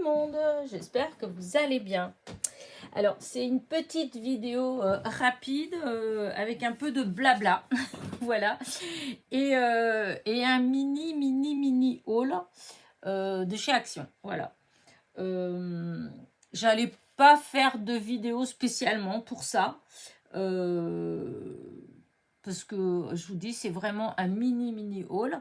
le monde, j'espère que vous allez bien. Alors, c'est une petite vidéo rapide avec un peu de blabla, voilà, et un mini haul de chez Action, voilà. J'allais pas faire de vidéo spécialement pour ça, parce que je vous dis, c'est vraiment un mini haul.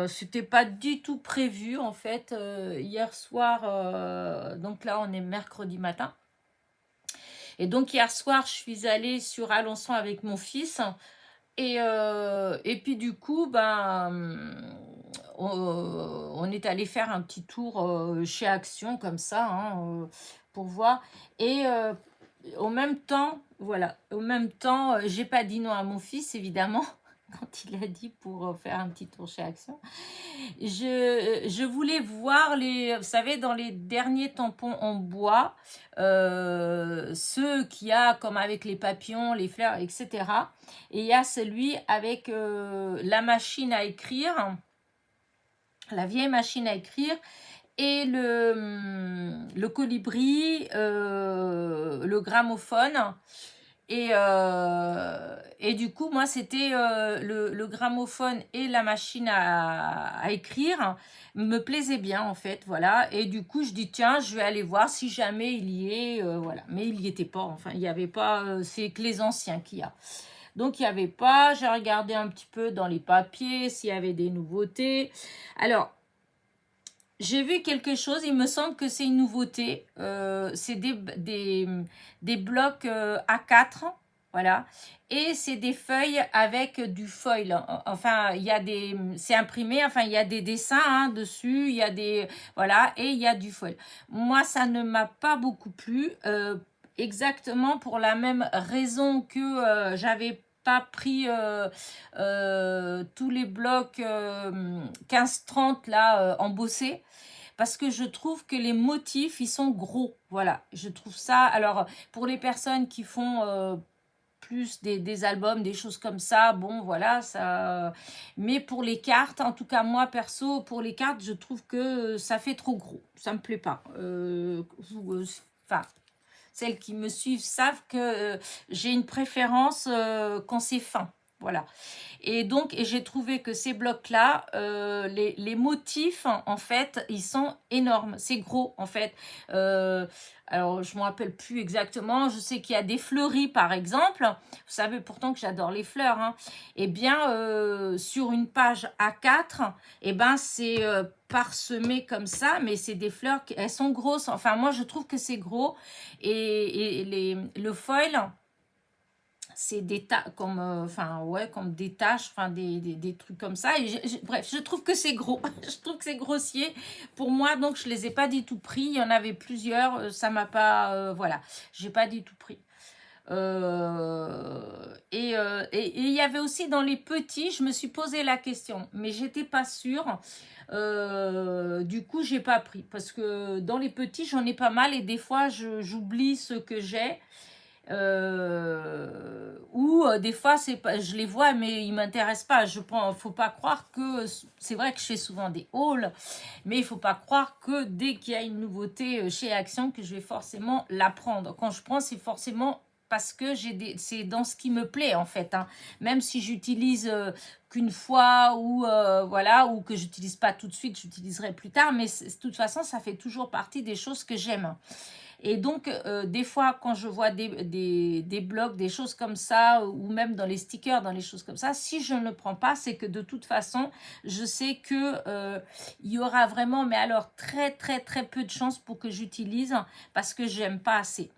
C'était pas du tout prévu en fait hier soir, donc là on est mercredi matin, et donc hier soir je suis allée sur Alençon avec mon fils, et puis du coup on est allé faire un petit tour chez Action comme ça, hein, pour voir, et au même temps, voilà, j'ai pas dit non à mon fils évidemment quand il a dit pour faire un petit tour chez Action. Je voulais voir vous savez, dans les derniers tampons en bois, ceux qu'il y a comme avec les papillons, les fleurs, etc. Et il y a celui avec la machine à écrire, la vieille machine à écrire, et le colibri, le gramophone. Et du coup, moi, c'était le gramophone et la machine à écrire me plaisaient bien, en fait, voilà. Et du coup, je dis, tiens, je vais aller voir si jamais il y est, voilà. Mais il n'y était pas, enfin, il n'y avait pas, c'est que les anciens qu'il y a. Donc, il n'y avait pas, j'ai regardé un petit peu dans les papiers s'il y avait des nouveautés. Alors, j'ai vu quelque chose, il me semble que c'est une nouveauté, c'est des blocs A4, voilà, et c'est des feuilles avec du foil, enfin, c'est imprimé, enfin, il y a des dessins, hein, dessus, il y a voilà, et il y a du foil. Moi, ça ne m'a pas beaucoup plu, exactement pour la même raison que j'avais pas pris tous les blocs 15-30 là embossés, parce que je trouve que les motifs ils sont gros, voilà, je trouve ça. Alors pour les personnes qui font plus des albums, des choses comme ça, bon voilà, ça, mais pour les cartes, en tout cas moi perso, pour les cartes, je trouve que ça fait trop gros, ça me plaît pas. Enfin, celles qui me suivent savent que j'ai une préférence quand c'est fin. Voilà. Et donc, j'ai trouvé que ces blocs-là, les motifs, en fait, ils sont énormes. C'est gros, en fait. Alors, je ne me rappelle plus exactement. Je sais qu'il y a des fleuris, par exemple. Vous savez pourtant que j'adore les fleurs, hein. Eh bien, sur une page A4, eh ben, c'est parsemé comme ça, mais c'est des fleurs, elles sont grosses. Enfin, moi, je trouve que c'est gros. Et le foil, c'est des comme enfin ouais, comme des taches, enfin des trucs comme ça, et bref, je trouve que c'est gros. Je trouve que c'est grossier pour moi, donc je les ai pas du tout pris. Il y en avait plusieurs, ça m'a pas voilà, j'ai pas du tout pris. Et il y avait aussi dans les petits, je me suis posé la question, mais j'étais pas sûre. Du coup, j'ai pas pris, parce que dans les petits, j'en ai pas mal, et des fois, j'oublie ce que j'ai. Ou des fois c'est pas, je les vois mais ils m'intéressent pas. Je pense, faut pas croire que, c'est vrai que je fais souvent des hauls, mais il faut pas croire que dès qu'il y a une nouveauté chez Action que je vais forcément la prendre. Quand je prends, c'est forcément parce que c'est dans ce qui me plaît en fait, hein. Même si j'utilise qu'une fois, ou voilà, ou que j'utilise pas tout de suite, j'utiliserai plus tard, mais de toute façon ça fait toujours partie des choses que j'aime. Et donc, des fois, quand je vois des blogs, des choses comme ça, ou même dans les stickers, dans les choses comme ça, si je ne le prends pas, c'est que de toute façon, je sais que il y aura vraiment, mais alors très, très, très peu de chances pour que j'utilise, parce que j'aime pas assez.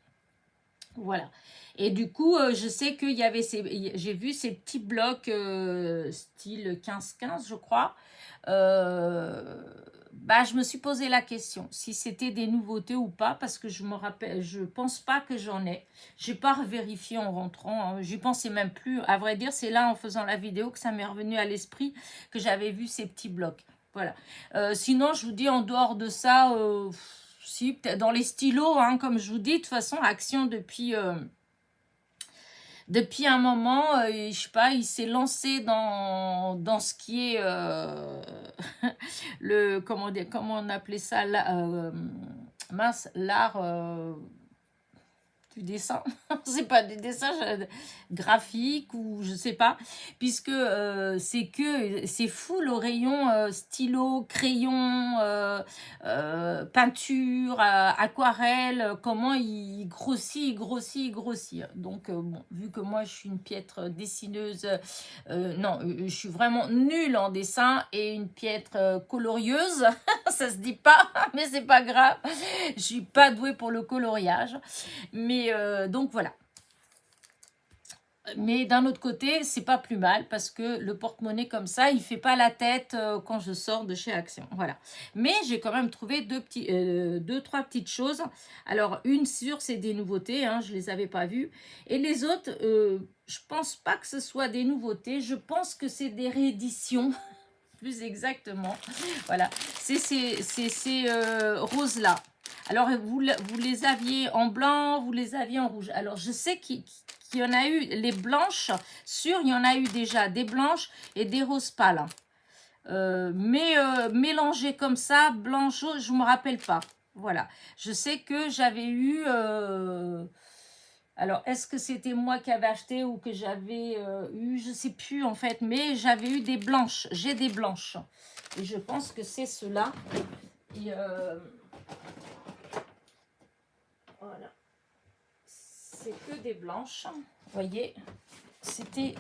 Voilà. Et du coup, je sais qu'il y avait j'ai vu ces petits blocs style 15-15, je crois. Je me suis posé la question si c'était des nouveautés ou pas, parce que je me rappelle, je pense pas que j'en ai. J'ai pas vérifié en rentrant, hein. J'y pensais même plus. À vrai dire, c'est là en faisant la vidéo que ça m'est revenu à l'esprit, que j'avais vu ces petits blocs. Voilà. Sinon, je vous dis, en dehors de ça, si, peut-être dans les stylos, hein, comme je vous dis, de toute façon, Action depuis un moment, je sais pas, il s'est lancé dans ce qui est comment on appelait ça là, mince, l'art du dessin, c'est pas des dessins graphiques ou je sais pas, puisque c'est fou le rayon stylo, crayon, peinture, aquarelle, comment il grossit, il grossit, il grossit. Donc bon, vu que moi je suis une piètre dessineuse, non, je suis vraiment nulle en dessin et une piètre colorieuse, ça se dit pas, mais c'est pas grave, je suis pas douée pour le coloriage. Mais donc voilà. Mais d'un autre côté, c'est pas plus mal parce que le porte-monnaie comme ça, il fait pas la tête quand je sors de chez Action. Voilà. Mais j'ai quand même trouvé deux, trois petites choses. Alors une sûre, c'est des nouveautés, hein, je les avais pas vues. Et les autres, je pense pas que ce soit des nouveautés. Je pense que c'est des rééditions. Plus exactement. Voilà. C'est ces roses-là. Alors, vous les aviez en blanc, vous les aviez en rouge. Alors, je sais qu'il y en a eu, les blanches, sûr, il y en a eu déjà des blanches et des roses pâles. Mais mélangées comme ça, blanc, jaune, je ne me rappelle pas. Voilà. Je sais que j'avais eu... alors, est-ce que c'était moi qui avais acheté ou que j'avais eu, je ne sais plus en fait, mais j'avais eu des blanches. J'ai des blanches. Et je pense que c'est ceux-là. Et voilà. C'est que des blanches. Vous voyez, c'était...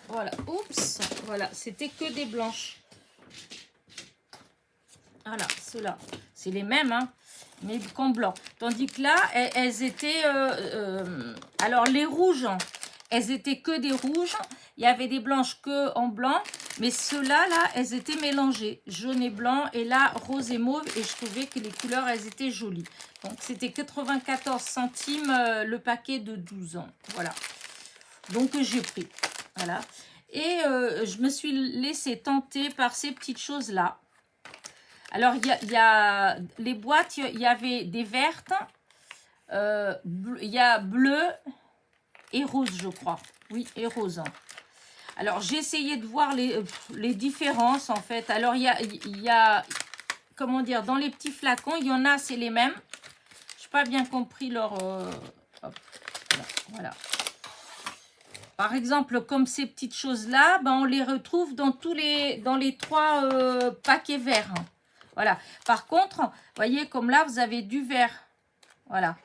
Voilà, oups. Voilà, c'était que des blanches. Voilà, ceux-là. C'est les mêmes, hein, mais qu'en blanc. Tandis que là, elles étaient... alors, les rouges, elles étaient que des rouges. Il y avait des blanches que en blanc. Mais ceux-là, là, elles étaient mélangées. Jaune et blanc. Et là, rose et mauve. Et je trouvais que les couleurs, elles étaient jolies. Donc, c'était 94 centimes le paquet de 12 ans. Voilà. Donc, j'ai pris. Voilà. Et je me suis laissée tenter par ces petites choses-là. Alors, il y a les boîtes, il y avait des vertes, il y a bleu et rose, je crois. Oui, et rose. Alors, j'ai essayé de voir les différences, en fait. Alors, il y a, comment dire, dans les petits flacons, il y en a, c'est les mêmes. Je n'ai pas bien compris leur... hop, voilà. Par exemple, comme ces petites choses-là, ben, on les retrouve dans les trois paquets verts. Voilà. Par contre, vous voyez, comme là, vous avez du vert. Voilà.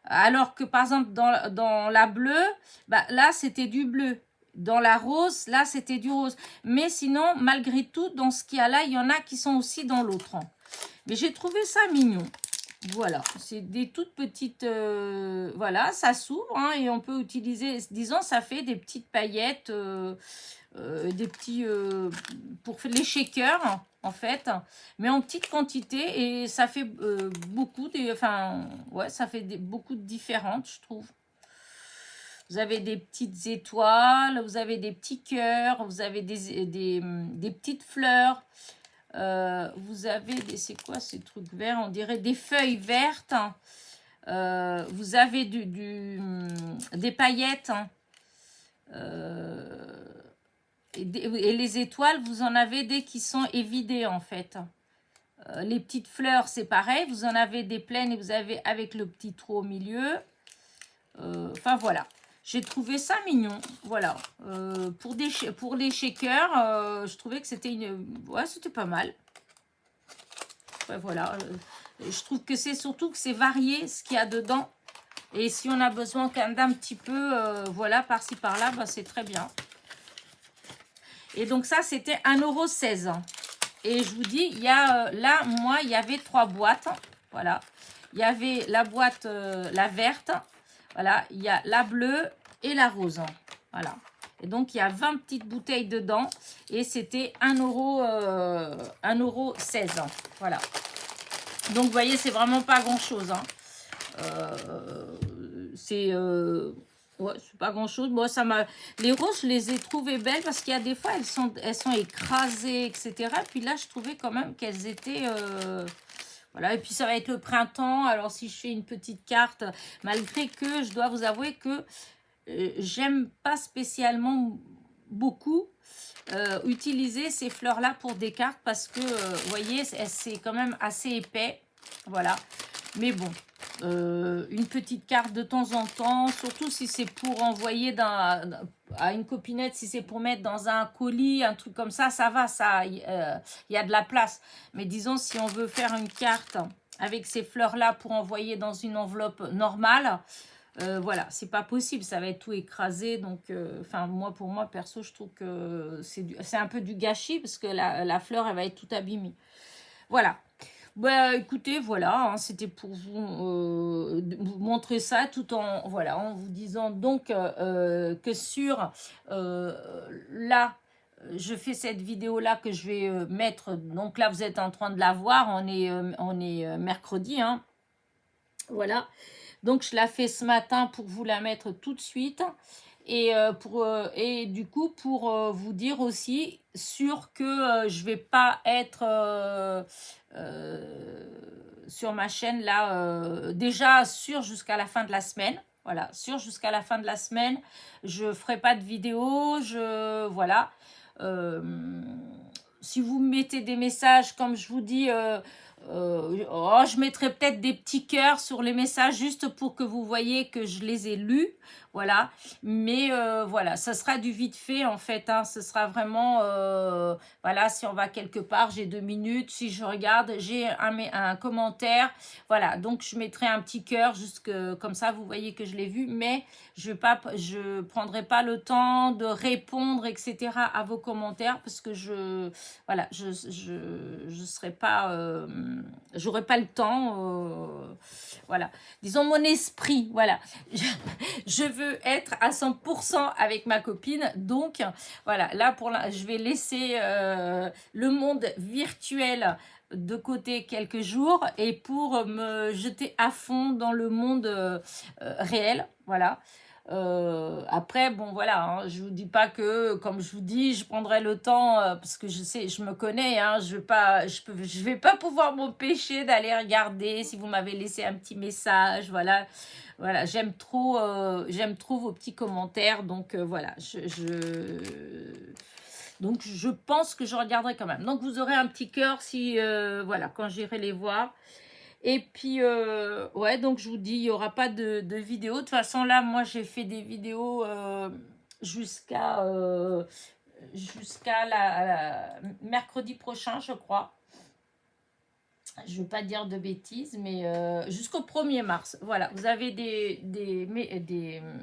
Alors que, par exemple, dans la bleue, bah, là, c'était du bleu. Dans la rose, là, c'était du rose. Mais sinon, malgré tout, dans ce qu'il y a là, il y en a qui sont aussi dans l'autre. Mais j'ai trouvé ça mignon. Voilà. C'est des toutes petites... voilà, ça s'ouvre hein, et on peut utiliser... Disons, ça fait des petites paillettes... des petits pour les shakers en fait, mais en petite quantité et ça fait beaucoup ça fait beaucoup de différentes, je trouve. Vous avez des petites étoiles, vous avez des petits cœurs, vous avez des petites fleurs, vous avez c'est quoi ces trucs verts, on dirait des feuilles vertes, vous avez des paillettes, et les étoiles, vous en avez des qui sont évidées en fait. Les petites fleurs, c'est pareil. Vous en avez des pleines et vous avez avec le petit trou au milieu. Enfin voilà. J'ai trouvé ça mignon. Voilà. Pour les shakers, je trouvais que c'était ouais, c'était pas mal. Ouais, voilà. Je trouve que c'est surtout que c'est varié ce qu'il y a dedans. Et si on a besoin d'un petit peu, voilà, par-ci par-là, bah, c'est très bien. Et donc ça, c'était 1,16 €. Et je vous dis, il y a là, moi, il y avait 3 boîtes. Voilà. Il y avait la boîte, la verte. Voilà. Il y a la bleue et la rose. Voilà. Et donc, il y a 20 petites bouteilles dedans. Et c'était 1,16 €. Voilà. Donc, vous voyez, c'est vraiment pas grand-chose. Hein. C'est... ouais, c'est pas grand chose. Moi, les roses, je les ai trouvées belles parce qu'il y a des fois, elles sont écrasées, etc. Puis là, je trouvais quand même qu'elles étaient. Voilà. Et puis, ça va être le printemps. Alors, si je fais une petite carte, malgré que je dois vous avouer que j'aime pas spécialement beaucoup utiliser ces fleurs-là pour des cartes parce que, vous voyez, c'est quand même assez épais. Voilà. Mais bon, une petite carte de temps en temps, surtout si c'est pour envoyer à une copinette, si c'est pour mettre dans un colis, un truc comme ça va, ça, il y a de la place. Mais disons, si on veut faire une carte avec ces fleurs-là pour envoyer dans une enveloppe normale, voilà, c'est pas possible, ça va être tout écrasé. Donc, enfin, pour moi, perso, je trouve que c'est un peu du gâchis parce que la fleur, elle va être tout abîmée. Voilà. Bah, écoutez, voilà, hein, c'était pour vous montrer ça tout en, voilà, en vous disant donc que sur là, je fais cette vidéo-là que je vais mettre. Donc là, vous êtes en train de la voir, on est mercredi, hein, voilà. Donc, je la fais ce matin pour vous la mettre tout de suite. Et du coup, pour vous dire aussi sûr que je vais pas être sur ma chaîne là, déjà sûr jusqu'à la fin de la semaine. Voilà, sûr jusqu'à la fin de la semaine. Je ferai pas de vidéo. Voilà. Euh, si vous me mettez des messages, comme je vous dis, je mettrai peut-être des petits cœurs sur les messages juste pour que vous voyez que je les ai lus. Voilà, mais voilà, ça sera du vite fait en fait, hein. Ce sera vraiment, voilà, si on va quelque part, j'ai 2 minutes, si je regarde, j'ai un commentaire, voilà, donc je mettrai un petit cœur, juste comme ça, vous voyez que je l'ai vu, mais je prendrai pas le temps de répondre, etc. à vos commentaires, parce que voilà, je serai pas, j'aurai pas le temps, voilà, disons mon esprit, voilà, je veux être à 100% avec ma copine. Donc, voilà, là, je vais laisser le monde virtuel de côté quelques jours et pour me jeter à fond dans le monde réel. Voilà. Après, bon, voilà, hein, je vous dis pas que, comme je vous dis, je prendrai le temps parce que je sais, je me connais, hein, je vais pas pouvoir m'empêcher d'aller regarder si vous m'avez laissé un petit message, voilà. Voilà, j'aime trop vos petits commentaires, donc voilà, donc je pense que je regarderai quand même. Donc vous aurez un petit cœur si, voilà, quand j'irai les voir. Et puis, ouais, donc je vous dis, il n'y aura pas de vidéo. De toute façon, là, moi, j'ai fait des vidéos jusqu'à mercredi prochain, je crois. Je ne veux pas dire de bêtises, mais jusqu'au 1er mars. Voilà, vous avez des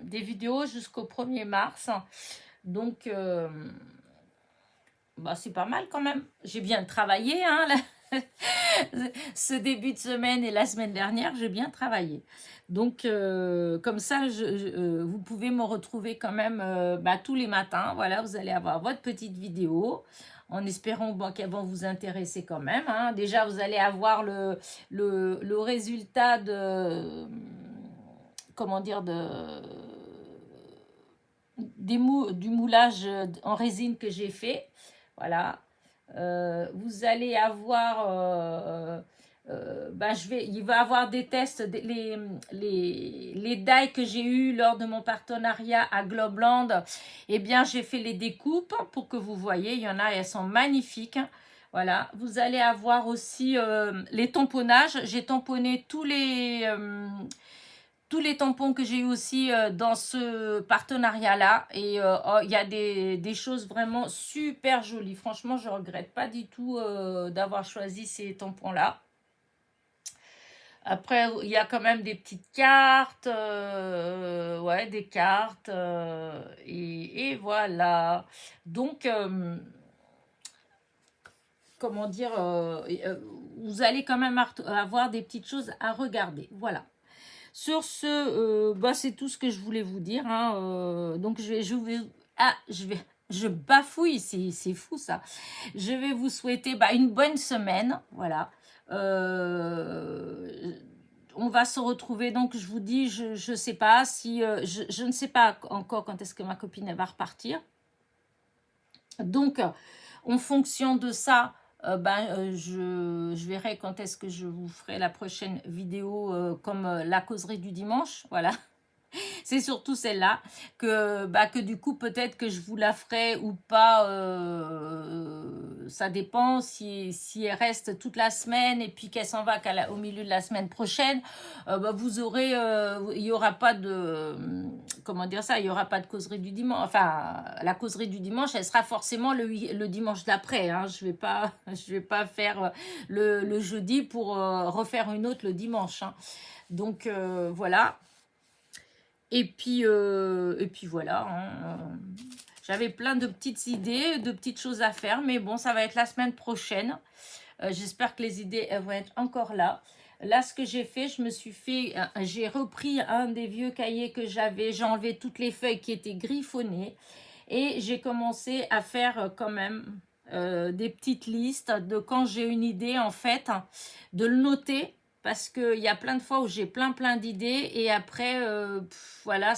vidéos jusqu'au 1er mars. Donc, bah, c'est pas mal quand même. J'ai bien travaillé, hein, ce début de semaine et la semaine dernière, j'ai bien travaillé. Donc, comme ça, vous pouvez me retrouver quand même bah, tous les matins. Voilà, vous allez avoir votre petite vidéo en espérant qu'elles vont vous intéresser quand même, hein. Déjà, vous allez avoir le résultat de, comment dire, du moulage en résine que j'ai fait. Voilà. Vous allez avoir... il va y avoir des tests, les die que j'ai eu lors de mon partenariat à Globeland. Eh bien, j'ai fait les découpes pour que vous voyez. Il y en a, elles sont magnifiques. Voilà. Vous allez avoir aussi les tamponnages. J'ai tamponné tous les tampons que j'ai eu aussi dans ce partenariat-là. Et il y a des choses vraiment super jolies. Franchement, je ne regrette pas du tout d'avoir choisi ces tampons-là. Après, il y a quand même des petites cartes. Ouais, des cartes. Et voilà. Donc, comment dire, vous allez quand même avoir des petites choses à regarder. Voilà. Sur ce, c'est tout ce que je voulais vous dire, hein. Donc, je bafouille, c'est fou ça. Je vais vous souhaiter une bonne semaine, voilà. On va se retrouver, donc je vous dis, je sais pas si, je ne sais pas encore quand est-ce que ma copine elle va repartir. Donc, en fonction de ça, je verrai quand est-ce que je vous ferai la prochaine vidéo comme la causerie du dimanche, voilà. c'est surtout celle-là que du coup peut-être que je vous la ferai ou pas, ça dépend si elle reste toute la semaine et puis qu'elle s'en va au milieu de la semaine prochaine. Vous aurez, il y aura pas de, comment dire ça, il y aura pas de causerie du dimanche. Enfin, la causerie du dimanche, elle sera forcément le dimanche d'après, hein. Je vais pas faire le jeudi pour refaire une autre le dimanche, hein. Donc voilà. Et puis voilà, hein. J'avais plein de petites idées, de petites choses à faire, mais bon, ça va être la semaine prochaine. J'espère que les idées elles vont être encore là. Là, ce que j'ai fait, j'ai repris un des vieux cahiers que j'avais, j'ai enlevé toutes les feuilles qui étaient griffonnées et j'ai commencé à faire quand même des petites listes de quand j'ai une idée, en fait, de le noter. Parce qu'il y a plein de fois où j'ai plein d'idées et après, voilà,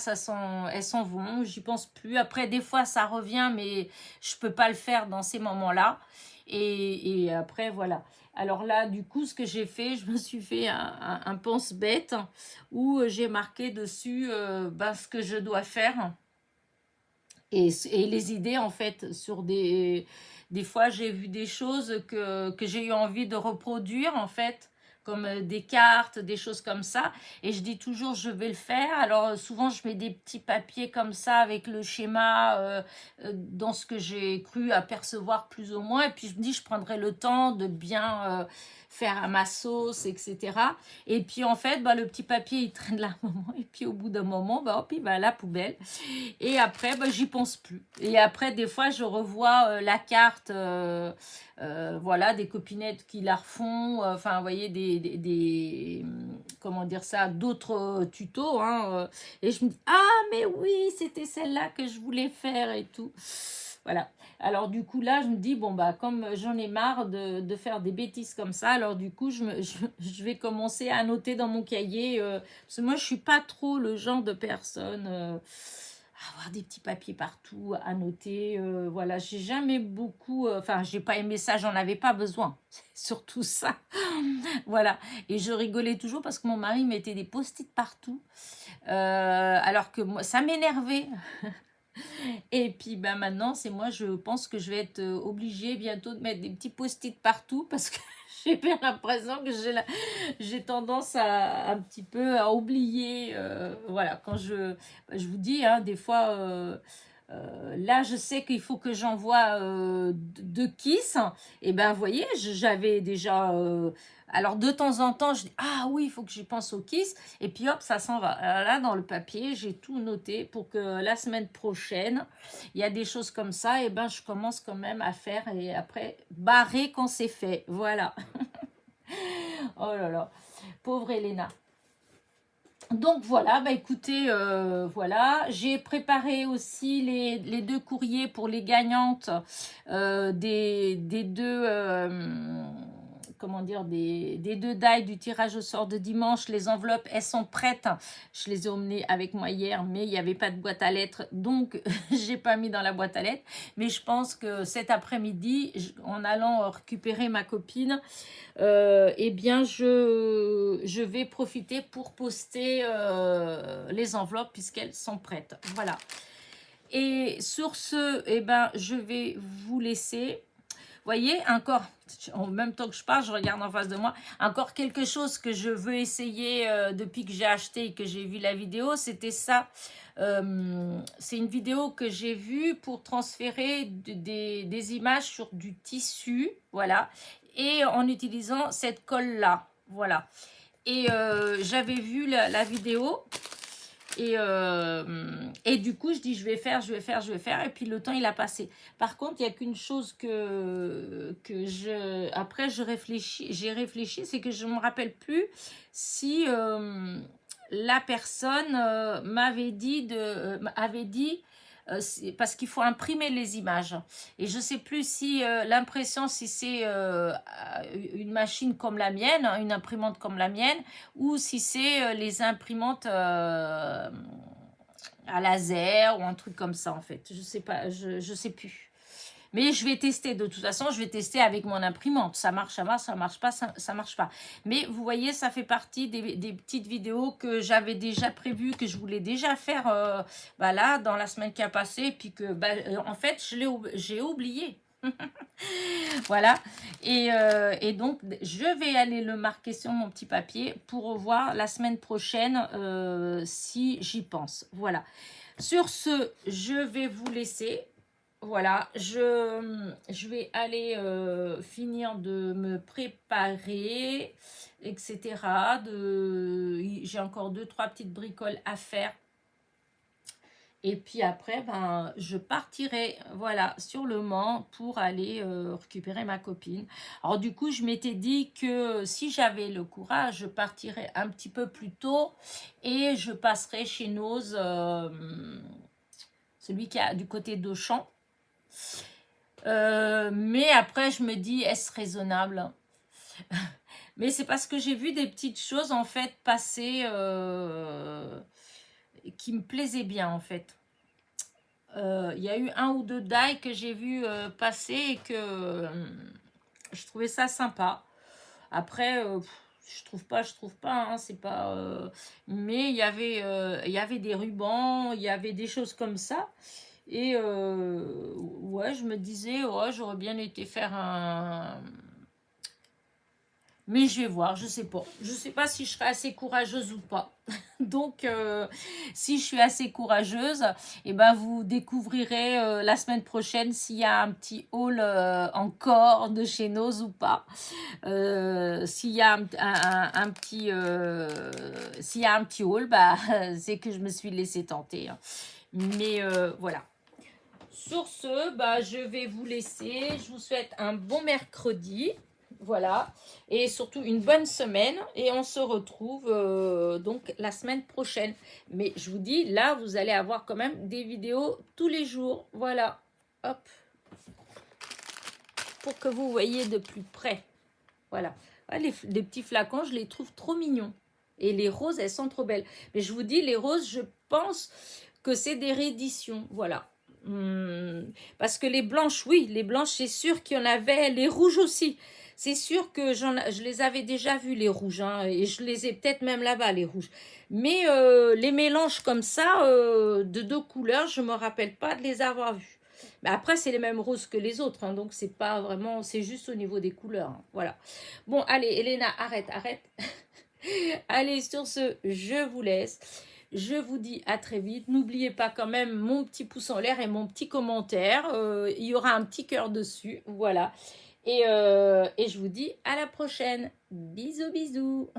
elles s'en vont, j'y pense plus. Après, des fois, ça revient, mais je peux pas le faire dans ces moments-là. Et après, voilà. Alors là, du coup, ce que j'ai fait, je me suis fait un pense-bête où j'ai marqué dessus ce que je dois faire. Et les idées, en fait, sur des fois, j'ai vu des choses que j'ai eu envie de reproduire, en fait, comme des cartes, des choses comme ça. Et je dis toujours, je vais le faire. Alors, souvent, je mets des petits papiers comme ça avec le schéma dans ce que j'ai cru apercevoir plus ou moins. Et puis, je me dis, je prendrai le temps de bien faire à ma sauce, etc. Et puis, en fait, le petit papier, il traîne là un moment. Et puis, au bout d'un moment, hop, il va à la poubelle. Et après, j'y pense plus. Et après, des fois, je revois la carte, voilà, des copinettes qui la refont. Enfin, vous voyez, comment dire ça, d'autres tutos. Hein, et je me dis, ah, mais oui, c'était celle-là que je voulais faire et tout. Voilà. Alors, du coup, là, je me dis, bon, comme j'en ai marre de faire des bêtises comme ça, alors du coup, je vais commencer à noter dans mon cahier. Parce que moi, je suis pas trop le genre de personne avoir des petits papiers partout, à noter. Voilà, j'ai jamais beaucoup... Enfin, j'ai pas aimé ça, j'en avais pas besoin. C'est surtout ça. Voilà. Et je rigolais toujours parce que mon mari mettait des post-it partout. Alors que moi, ça m'énervait. Et puis maintenant, c'est moi, je pense que je vais être obligée bientôt de mettre des petits post-it partout parce que j'ai bien l'impression que j'ai tendance à un petit peu à oublier. Voilà, quand je vous dis, hein, des fois, là, je sais qu'il faut que j'envoie deux Kiss. Et ben, vous voyez, j'avais déjà... alors, de temps en temps, je dis, ah oui, il faut que j'y pense au Kiss. Et puis, hop, ça s'en va. Alors là, dans le papier, j'ai tout noté pour que la semaine prochaine, il y a des choses comme ça. Et ben, je commence quand même à faire. Et après, barrer quand c'est fait. Voilà. Oh là là. Pauvre Elena. Donc voilà, écoutez, voilà, j'ai préparé aussi les deux courriers pour les gagnantes des deux, comment dire, des deux die du tirage au sort de dimanche. Les enveloppes, elles sont prêtes. Je les ai emmenées avec moi hier, mais il n'y avait pas de boîte à lettres, donc j'ai pas mis dans la boîte à lettres. Mais je pense que cet après-midi, en allant récupérer ma copine, eh bien, je vais profiter pour poster les enveloppes puisqu'elles sont prêtes. Voilà. Et sur ce, eh ben, je vais vous laisser. Voyez, encore, en même temps que je parle, je regarde en face de moi, encore quelque chose que je veux essayer depuis que j'ai acheté et que j'ai vu la vidéo, c'était ça. C'est une vidéo que j'ai vue pour transférer des images sur du tissu, voilà, et en utilisant cette colle-là, voilà. Et j'avais vu la vidéo. Et du coup, je dis, je vais faire. Et puis, le temps, il a passé. Par contre, il n'y a qu'une chose après, j'ai réfléchi, c'est que je ne me rappelle plus si la personne m'avait dit, parce qu'il faut imprimer les images. Et je ne sais plus si l'impression, si c'est une machine comme la mienne, une imprimante comme la mienne, ou si c'est les imprimantes à laser ou un truc comme ça, en fait. Je sais pas, je sais plus. Mais je vais tester, de toute façon, je vais tester avec mon imprimante. Ça marche, ça marche, ça marche pas, ça marche pas. Mais vous voyez, ça fait partie des petites vidéos que j'avais déjà prévues, que je voulais déjà faire bah là, dans la semaine qui a passé. Et puis que, bah, en fait, j'ai oublié. Voilà, et donc je vais aller le marquer sur mon petit papier pour revoir la semaine prochaine si j'y pense. Voilà, sur ce, je vais vous laisser. Voilà, je vais aller finir de me préparer, etc. J'ai encore 2-3 petites bricoles à faire. Et puis après, ben, je partirai, voilà, sur le Mans pour aller récupérer ma copine. Alors du coup, je m'étais dit que si j'avais le courage, je partirais un petit peu plus tôt et je passerai chez Noz, celui qui est du côté d'Auchan. Mais après, je me dis, est-ce raisonnable? Mais c'est parce que j'ai vu des petites choses, en fait, passer qui me plaisaient bien, en fait. Il y a eu 1 ou 2 die que j'ai vu passer et que je trouvais ça sympa. Après, je trouve pas, hein, c'est pas... mais il y avait des rubans, il y avait des choses comme ça. Et ouais, je me disais, ouais, j'aurais bien été faire un... Mais je vais voir, je sais pas. Je sais pas si je serai assez courageuse ou pas. Donc, si je suis assez courageuse, eh ben, vous découvrirez la semaine prochaine s'il y a un petit haul encore de chez Noz ou pas. S'il y a un petit, s'il y a un petit haul, bah, c'est que je me suis laissée tenter, hein. Mais voilà. Sur ce, bah, je vais vous laisser. Je vous souhaite un bon mercredi. Voilà. Et surtout une bonne semaine. Et on se retrouve donc la semaine prochaine. Mais je vous dis, là, vous allez avoir quand même des vidéos tous les jours. Voilà. Hop. Pour que vous voyez de plus près. Voilà. Les petits flacons, je les trouve trop mignons. Et les roses, elles sont trop belles. Mais je vous dis, les roses, je pense que c'est des rééditions. Voilà. Parce que les blanches, oui, les blanches, c'est sûr qu'il y en avait, les rouges aussi. C'est sûr que je les avais déjà vus, les rouges, hein, et je les ai peut-être même là-bas, les rouges. Mais les mélanges comme ça, de 2 couleurs, je ne me rappelle pas de les avoir vus. Mais après, c'est les mêmes roses que les autres, hein, donc c'est pas vraiment, c'est juste au niveau des couleurs, hein, voilà. Bon, allez, Elena, arrête. Allez, sur ce, je vous laisse. Je vous dis à très vite. N'oubliez pas quand même mon petit pouce en l'air et mon petit commentaire. Il y aura un petit cœur dessus. Voilà. Et je vous dis à la prochaine. Bisous, bisous.